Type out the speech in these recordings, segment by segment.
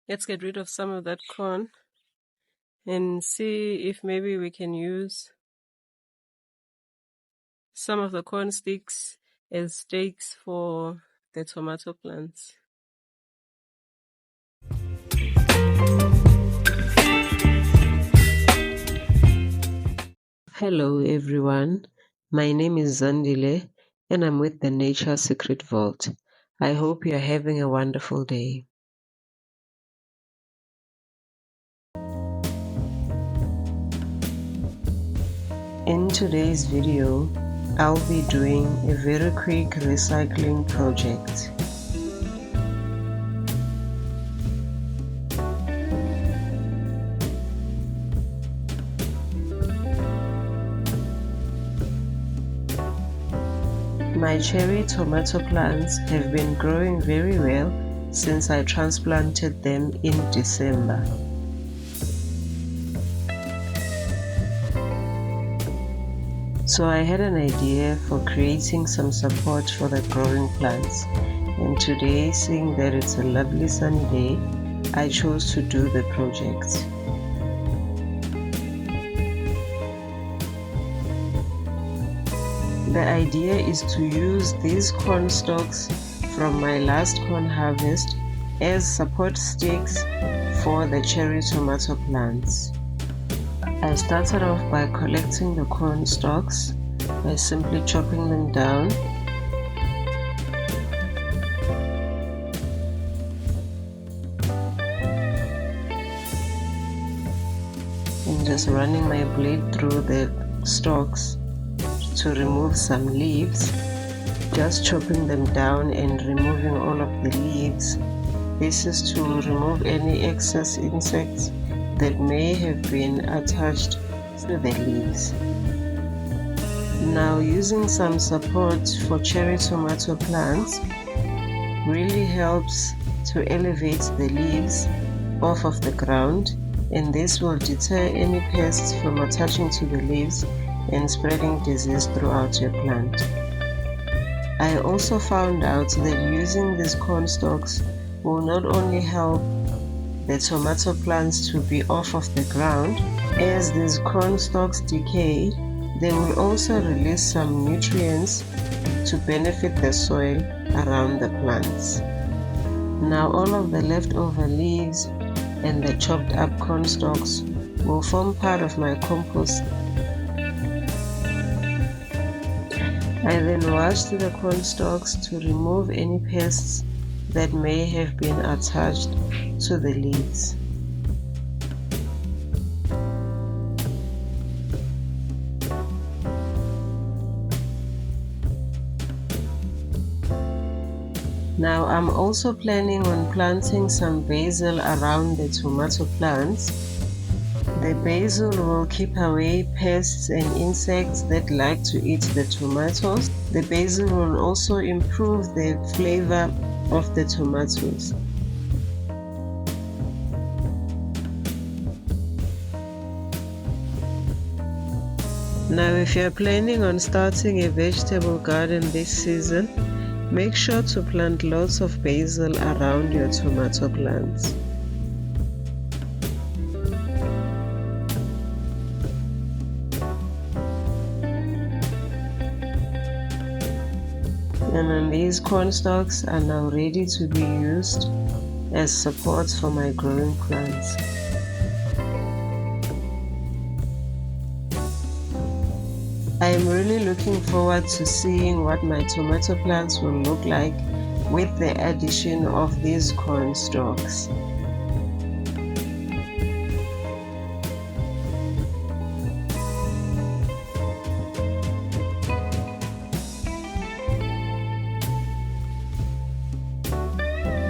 Let's get rid of some of that corn and see if maybe we can use some of the corn sticks as stakes for the tomato plants. Hello everyone, my name is Zandile and I'm with the Nature Secret Vault. I hope you're having a wonderful day. In today's video, I'll be doing a very quick recycling project. My cherry tomato plants have been growing very well since I transplanted them in December. So I had an idea for creating some support for the growing plants, and today, seeing that it's a lovely sunny day, I chose to do the project. The idea is to use these corn stalks from my last corn harvest as support sticks for the cherry tomato plants. I started off by collecting the corn stalks by simply chopping them down. And just running my blade through the stalks to remove some leaves, just chopping them down and removing all of the leaves. This is to remove any excess insects that may have been attached to the leaves. Now, using some support for cherry tomato plants really helps to elevate the leaves off of the ground, and this will deter any pests from attaching to the leaves and spreading disease throughout your plant. I also found out that using these corn stalks will not only help the tomato plants to be off of the ground. As these corn stalks decay, they will also release some nutrients to benefit the soil around the plants. Now all of the leftover leaves and the chopped up corn stalks will form part of my compost. I then washed the corn stalks to remove any pests that may have been attached to the leaves. Now I'm also planning on planting some basil around the tomato plants. The basil will keep away pests and insects that like to eat the tomatoes. The basil will also improve the flavor of the tomatoes. Now, if you're planning on starting a vegetable garden this season, make sure to plant lots of basil around your tomato plants. And then these corn stalks are now ready to be used as support for my growing plants. I am really looking forward to seeing what my tomato plants will look like with the addition of these corn stalks.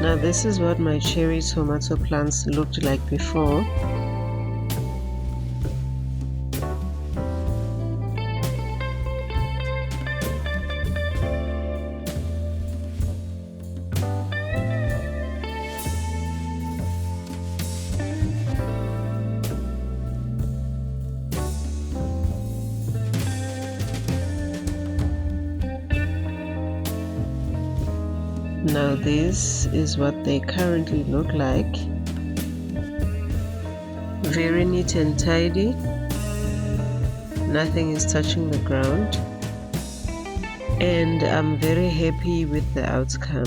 Now this is what my cherry tomato plants looked like before. Now this is what they currently look like. very neat and tidy. Nothing is touching the ground, and I'm very happy with the outcome.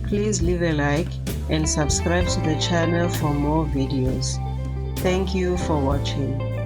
Please leave a like and subscribe to the channel for more videos. Thank you for watching.